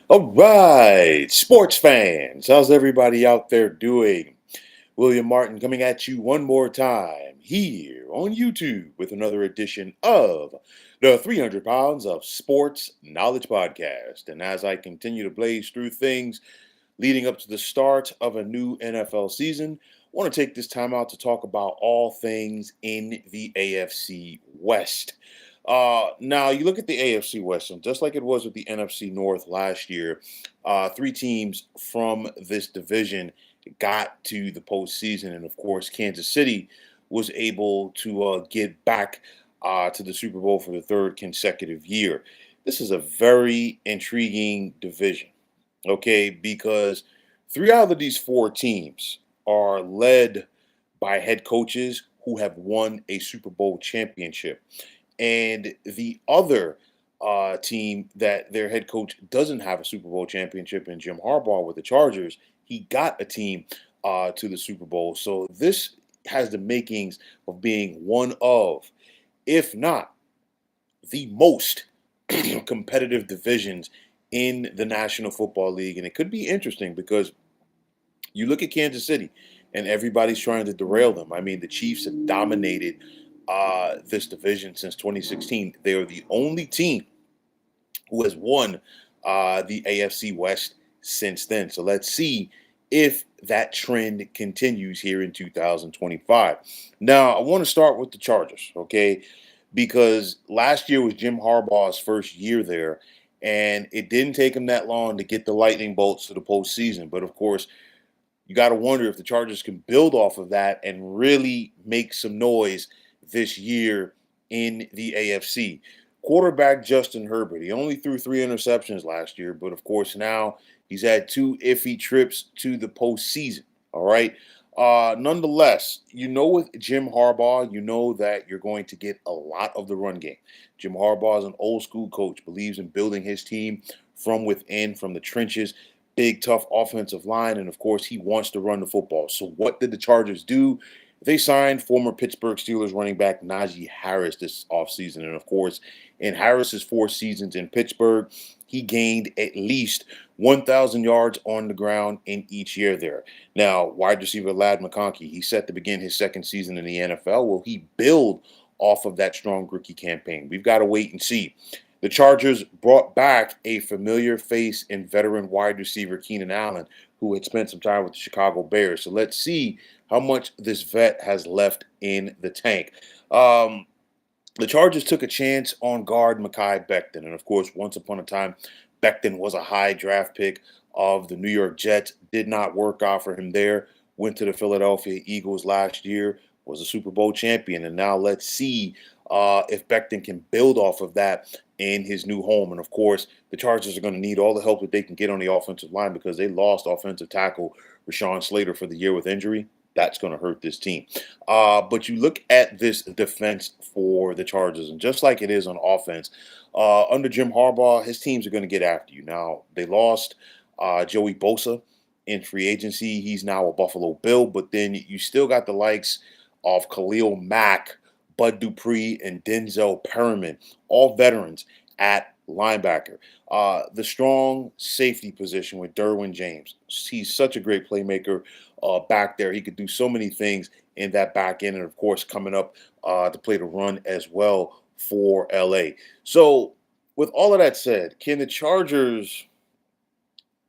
All right, sports fans, how's everybody out there doing? William Martin coming at you one more time here on YouTube with another edition of the 300 Pounds of Sports Knowledge Podcast. And as I continue to blaze through things leading up to the start of a new NFL season, I want to take this time out to talk about all things in the AFC West. Now, you look at the AFC West, and just like it was with the NFC North last year, three teams from this division got to the postseason. And of course, Kansas City was able to get back to the Super Bowl for the third consecutive year. This is a very intriguing division, okay, because three out of these four teams are led by head coaches who have won a Super Bowl championship. And the other team that their head coach doesn't have a Super Bowl championship in Jim Harbaugh with the Chargers, he got a team to the Super Bowl. So this has the makings of being one of, if not the most competitive divisions in the National Football League. And it could be interesting because you look at Kansas City and everybody's trying to derail them. I mean, the Chiefs have dominated this division since 2016. They are the only team who has won the AFC West since then. So let's see if that trend continues here in 2025. Now, I want to start with the Chargers, okay? Because last year was Jim Harbaugh's first year there, and it didn't take him that long to get the lightning bolts to the postseason. But of course, you got to wonder if the Chargers can build off of that and really make some noise this year in the AFC. Quarterback Justin Herbert, he only threw 3 interceptions last year, but of course now he's had 2 iffy trips to the postseason. All right. Nonetheless, you know, with Jim Harbaugh, you know that you're going to get a lot of the run game. Jim Harbaugh is an old school coach, believes in building his team from within, from the trenches, big, tough offensive line, and of course, he wants to run the football. So, what did the Chargers do? They signed former Pittsburgh Steelers running back Najee Harris this offseason. And of course, in Harris's 4 seasons in Pittsburgh, he gained at least 1,000 yards on the ground in each year there. Now, wide receiver Lad McConkey, he's set to begin his second season in the NFL. Will he build off of that strong rookie campaign? We've got to wait and see. The Chargers brought back a familiar face and veteran wide receiver Keenan Allen, who had spent some time with the Chicago Bears. So let's see how much this vet has left in the tank. Um, the Chargers took a chance on guard Mekhi Becton. And of course, once upon a time, Becton was a high draft pick of the New York Jets. Did not work out for him there. Went to the Philadelphia Eagles last year, was a Super Bowl champion. And now let's see if Becton can build off of that in his new home. And of course, the Chargers are going to need all the help that they can get on the offensive line because they lost offensive tackle Rashawn Slater for the year with injury. That's going to hurt this team. But you look at this defense for the Chargers, and just like it is on offense, under Jim Harbaugh, his teams are going to get after you. Now, they lost Joey Bosa in free agency. He's now a Buffalo Bill, but then you still got the likes of Khalil Mack, Bud Dupree, and Denzel Perriman, all veterans at linebacker. The strong safety position with Derwin James. He's such a great playmaker back there. He could do so many things in that back end, and of course, coming up to play the run as well for LA. So, with all of that said, can the Chargers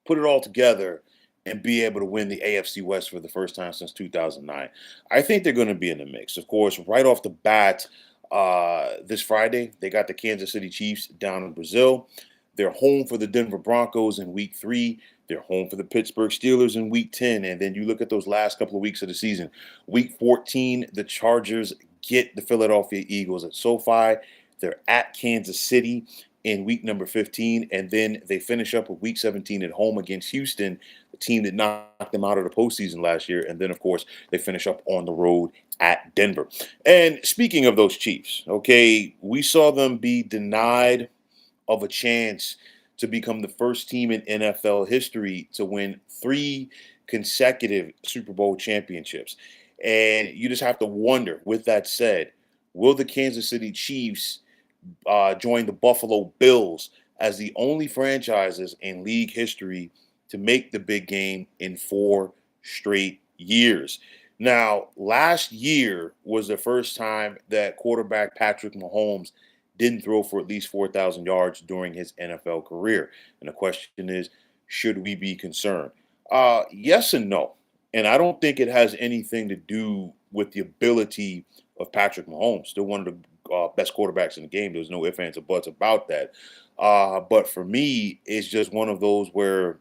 put it all together and be able to win the AFC West for the first time since 2009? I think they're going to be in the mix. Of course, right off the bat, this Friday, they got the Kansas City Chiefs down in Brazil. They're home for the Denver Broncos in week 3. They're home for the Pittsburgh Steelers in week 10. And then you look at those last couple of weeks of the season. Week 14, the Chargers get the Philadelphia Eagles at SoFi. They're at Kansas City in week number 15. And then they finish up with week 17 at home against Houston, the team that knocked them out of the postseason last year. And then, of course, they finish up on the road at Denver. And speaking of those Chiefs, okay, we saw them be denied of a chance to become the first team in NFL history to win 3 consecutive Super Bowl championships. And you just have to wonder, with that said, will the Kansas City Chiefs join the Buffalo Bills as the only franchises in league history to make the big game in 4 straight years. Now, last year was the first time that quarterback Patrick Mahomes didn't throw for at least 4,000 yards during his NFL career. And the question is, should we be concerned? Yes and no. And I don't think it has anything to do with the ability of Patrick Mahomes, still one of the best quarterbacks in the game. There's no ifs, ands, or buts about that. But for me, it's just one of those where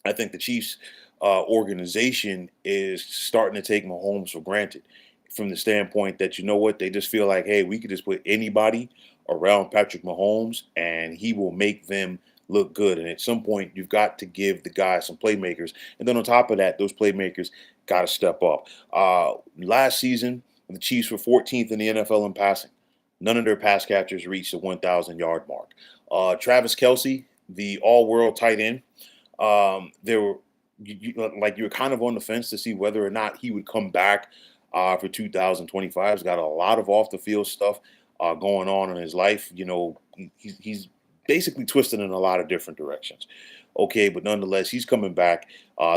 I think the Chiefs organization is starting to take Mahomes for granted from the standpoint that, you know what, they just feel like, hey, we could just put anybody around Patrick Mahomes and he will make them look good. And at some point, you've got to give the guys some playmakers. And then on top of that, those playmakers got to step up. Last season, the Chiefs were 14th in the NFL in passing. None of their pass catchers reached the 1,000-yard mark. Travis Kelsey, the all-world tight end, there were like you were kind of on the fence to see whether or not he would come back for 2025. He's got a lot of off the field stuff going on in his life. He's basically twisted in a lot of different directions. Okay, but nonetheless, he's coming back.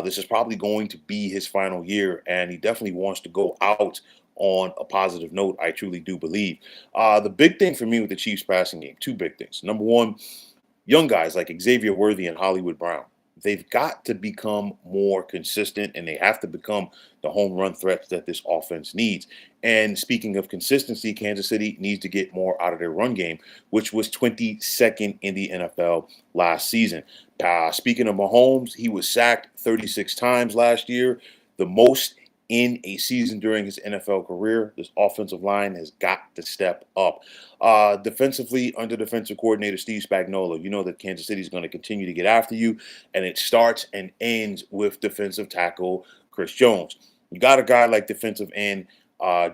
This is probably going to be his final year, and he definitely wants to go out on a positive note. I truly do believe. The big thing for me with the Chiefs passing game, two big things. Number one, young guys like Xavier Worthy and Hollywood Brown. They've got to become more consistent and they have to become the home run threats that this offense needs. And speaking of consistency, Kansas City needs to get more out of their run game, which was 22nd in the NFL last season. Speaking of Mahomes, he was sacked 36 times last year, the most in a season during his NFL career. This offensive line has got to step up. Defensively, under defensive coordinator Steve Spagnuolo, you know that Kansas City is going to continue to get after you, and it starts and ends with defensive tackle Chris Jones. You got a guy like defensive end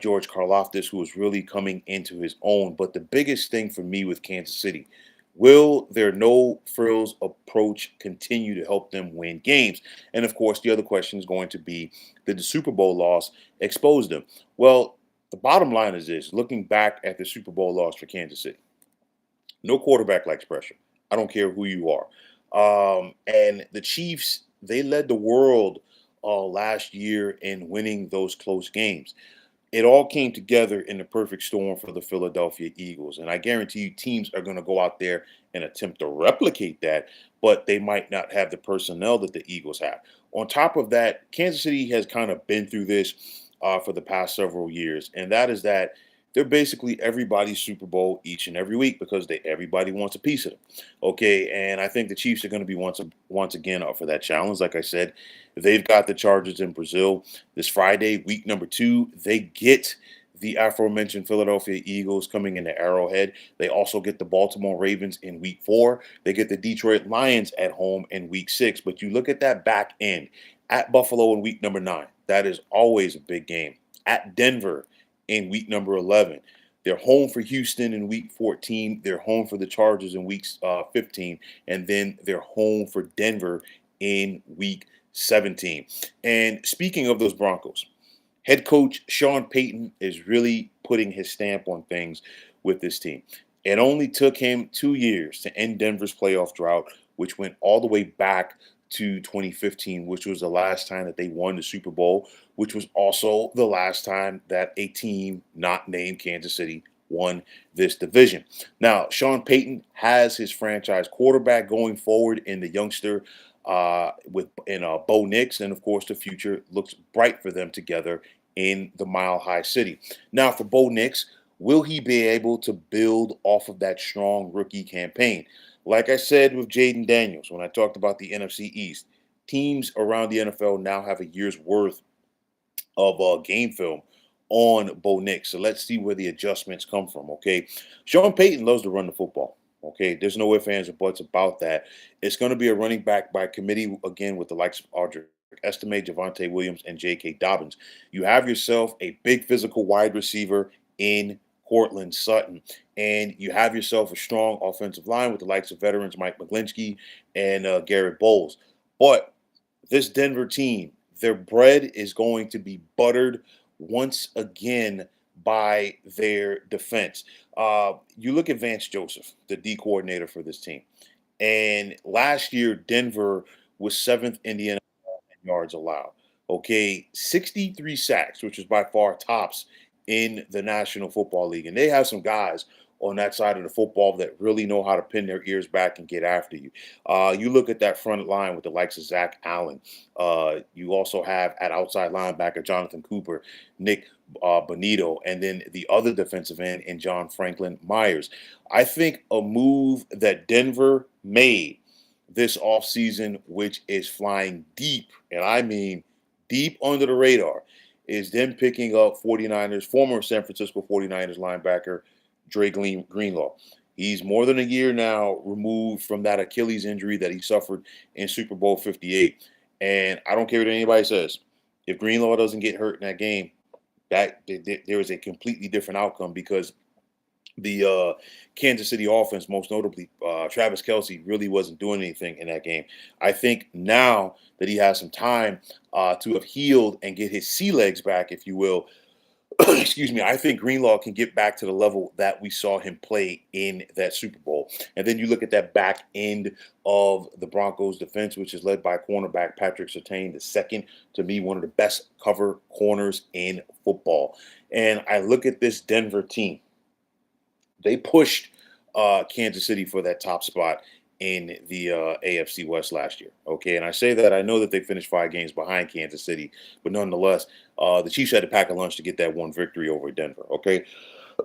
George Karlaftis, who is really coming into his own. But the biggest thing for me with Kansas City, will their no frills approach continue to help them win games? And of course, the other question is going to be, did the Super Bowl loss expose them? Well, the bottom line is this: looking back at the Super Bowl loss for Kansas City, no quarterback likes pressure. I don't care who you are. And the Chiefs, they led the world last year in winning those close games. It all came together in the perfect storm for the Philadelphia Eagles. And I guarantee you, teams are going to go out there and attempt to replicate that, but they might not have the personnel that the Eagles have. On top of that, Kansas City has kind of been through this for the past several years, and that is that they're basically everybody's Super Bowl each and every week because everybody wants a piece of them. Okay, and I think the Chiefs are going to be once again up for that challenge. Like I said, they've got the Chargers in Brazil this Friday, week number 2. They get the aforementioned Philadelphia Eagles coming into Arrowhead. They also get the Baltimore Ravens in week 4. They get the Detroit Lions at home in week 6. But you look at that back end at Buffalo in week number 9. That is always a big game. At Denver in week number 11. They're home for Houston in week 14. They're home for the Chargers in week 15. And then they're home for Denver in week 17. And speaking of those Broncos, head coach Sean Payton is really putting his stamp on things with this team. It only took him 2 years to end Denver's playoff drought, which went all the way back to 2015, which was the last time that they won the Super Bowl, which was also the last time that a team not named Kansas City won this division. Now, Sean Payton has his franchise quarterback going forward in the youngster Bo Nix, and of course, the future looks bright for them together in the Mile High City. Now, for Bo Nix, will he be able to build off of that strong rookie campaign? Like I said with Jaden Daniels when I talked about the NFC East, teams around the NFL now have a year's worth of game film on Bo Nix. So let's see where the adjustments come from, okay? Sean Payton loves to run the football, okay? There's no ifs, ands, or buts about that. It's going to be a running back by committee, again, with the likes of Audric Estime, Javonte Williams, and J.K. Dobbins. You have yourself a big physical wide receiver in Cortland Sutton. And you have yourself a strong offensive line with the likes of veterans Mike McGlinchey and Garrett Bowles. But this Denver team, their bread is going to be buttered once again by their defense. You look at Vance Joseph, the D coordinator for this team, and last year Denver was seventh in the NFL in yards allowed. Okay, 63 sacks, which is by far tops in the National Football League, and they have some guys on that side of the football that really know how to pin their ears back and get after you. You look at that front line with the likes of Zach Allen. You also have at outside linebacker Jonathan Cooper, Nick Bonito, and then the other defensive end in John Franklin Myers. I think a move that Denver made this offseason, which is flying deep, and I mean deep under the radar, is them picking up 49ers, former San Francisco 49ers linebacker Dre Greenlaw. He's more than a year now removed from that Achilles injury that he suffered in Super Bowl 58. And I don't care what anybody says. If Greenlaw doesn't get hurt in that game, there is a completely different outcome because the Kansas City offense, most notably Travis Kelce, really wasn't doing anything in that game. I think now that he has some time to have healed and get his sea legs back, if you will, excuse me, I think Greenlaw can get back to the level that we saw him play in that Super Bowl. And then you look at that back end of the Broncos defense, which is led by cornerback Patrick Surtain, the second, to me, one of the best cover corners in football. And I look at this Denver team. They pushed Kansas City for that top spot in the AFC West last year. Okay, and I say that I know that they finished 5 games behind Kansas City, but nonetheless, the Chiefs had to pack a lunch to get that one victory over Denver. Okay,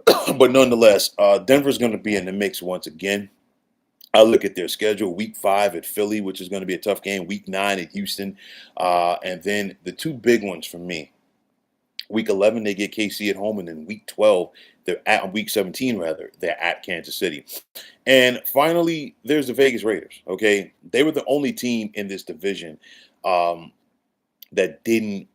but nonetheless, Denver's going to be in the mix once again. I look at their schedule: Week 5 at Philly, which is going to be a tough game. Week 9 at Houston, and then the two big ones for me. Week 11, they get KC at home, and then Week 12, they're at Week 17 rather, they're at Kansas City. And finally, there's the Vegas Raiders. Okay, they were the only team in this division um, that didn't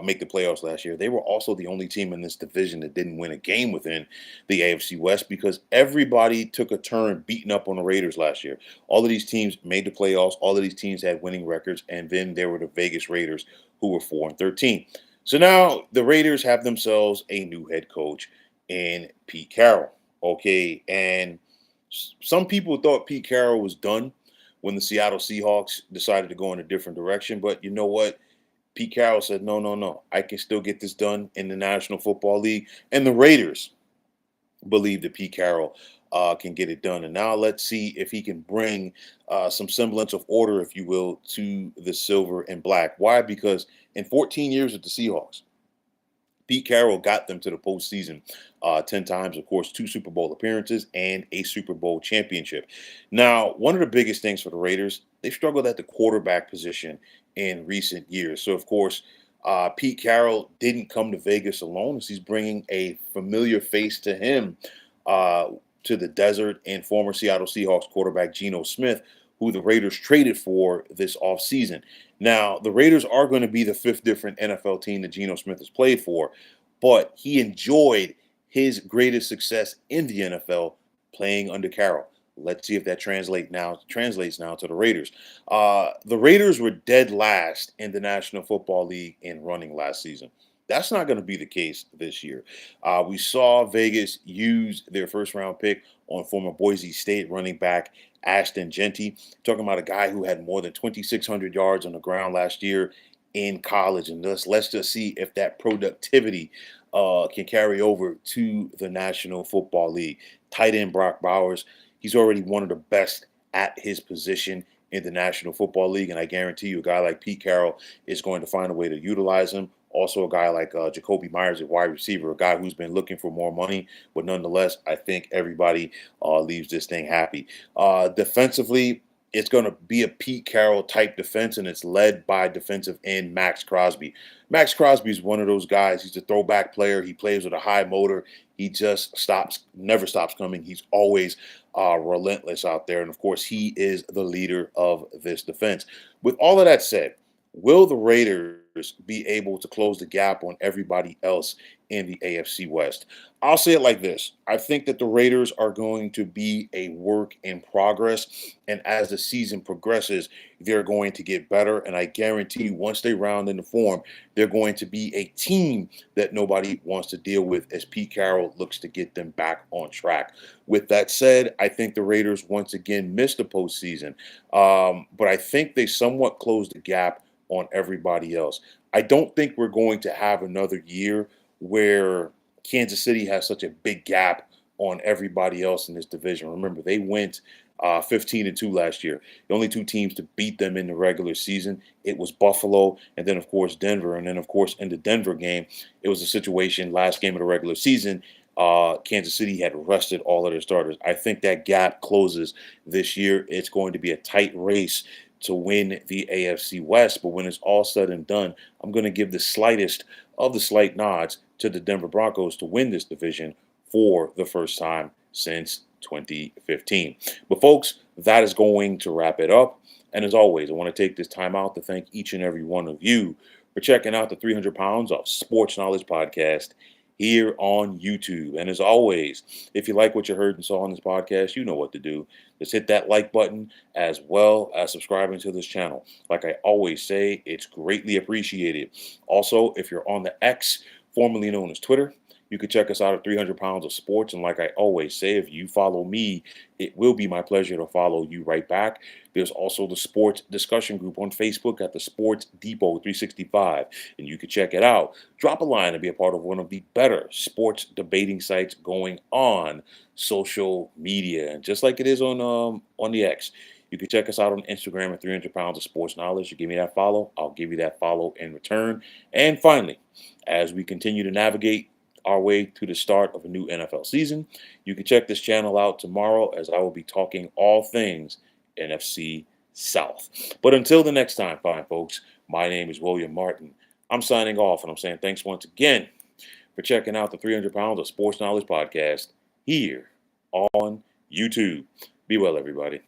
make the playoffs last year. They were also the only team in this division that didn't win a game within the AFC West because everybody took a turn beating up on the Raiders last year. All of these teams made the playoffs. All of these teams had winning records, and then there were the Vegas Raiders who were 4-13. So now the Raiders have themselves a new head coach in Pete Carroll. Okay, and some people thought Pete Carroll was done when the Seattle Seahawks decided to go in a different direction. But you know what? Pete Carroll said, no, no, no. I can still get this done in the National Football League. And the Raiders believe that Pete Carroll can get it done. And now let's see if he can bring some semblance of order, if you will, to the silver and black. Why? Because in 14 years with the Seahawks, Pete Carroll got them to the postseason 10 times, of course, 2 Super Bowl appearances and a Super Bowl championship. Now, one of the biggest things for the Raiders, they struggled at the quarterback position in recent years. So, of course, Pete Carroll didn't come to Vegas alone as he's bringing a familiar face to him uh, to the desert and former Seattle Seahawks quarterback Geno Smith, who the Raiders traded for this offseason. Now, the Raiders are going to be the 5th different NFL team that Geno Smith has played for, but he enjoyed his greatest success in the NFL playing under Carroll. Let's see if that translates now to the Raiders. The Raiders were dead last in the National Football League in running last season. That's not going to be the case this year. We saw Vegas use their first round pick on former Boise State running back Ashton Genty, talking about a guy who had more than 2,600 yards on the ground last year in college. And let's just see if that productivity can carry over to the National Football League. Tight end Brock Bowers, he's already one of the best at his position in the National Football League. And I guarantee you, a guy like Pete Carroll is going to find a way to utilize him. Also, a guy like Jacoby Myers, a wide receiver, a guy who's been looking for more money. But nonetheless, I think everybody leaves this thing happy. Defensively, it's going to be a Pete Carroll type defense, and it's led by defensive end Max Crosby. Max Crosby is one of those guys. He's a throwback player. He plays with a high motor. He just never stops coming. He's always relentless out there. And, of course, he is the leader of this defense. With all of that said, Will the Raiders be able to close the gap on everybody else in the AFC West? I'll say it like this. I think that the Raiders are going to be a work in progress. And as the season progresses, they're going to get better. And I guarantee you, once they round into form, they're going to be a team that nobody wants to deal with as Pete Carroll looks to get them back on track. With that said, I think the Raiders once again missed the postseason. But I think they somewhat closed the gap on everybody else. I don't think we're going to have another year where Kansas City has such a big gap on everybody else in this division. Remember, they went 15-2 last year. The only two teams to beat them in the regular season, it was Buffalo, and then of course Denver, and then of course in the Denver game, it was a situation last game of the regular season. Kansas City had rested all of their starters. I think that gap closes this year. It's going to be a tight race to win the AFC West. But when it's all said and done, I'm going to give the slightest of the slight nods to the Denver Broncos to win this division for the first time since 2015. But folks, that is going to wrap it up. And as always, I want to take this time out to thank each and every one of you for checking out the 300 Pounds of Sports Knowledge podcast here on YouTube. And as always, if you like what you heard and saw on this podcast, you know what to do. Just hit that like button as well as subscribing to this channel. Like I always say, it's greatly appreciated. Also, if you're on the X, formerly known as Twitter, you can check us out at 300 Pounds of Sports. And like I always say, if you follow me, it will be my pleasure to follow you right back. There's also the sports discussion group on Facebook at the Sports Depot 365, and you can check it out. Drop a line and be a part of one of the better sports debating sites going on social media. And just like it is on the X, you can check us out on Instagram at 300 Pounds of Sports Knowledge. You give me that follow, I'll give you that follow in return. And finally, as we continue to navigate our way to the start of a new NFL season, you can check this channel out tomorrow as I will be talking all things NFC South. But until the next time, fine folks, my name is William Martin. I'm signing off, and I'm saying thanks once again for checking out the 300 Pounds of Sports Knowledge podcast here on YouTube. Be well, everybody.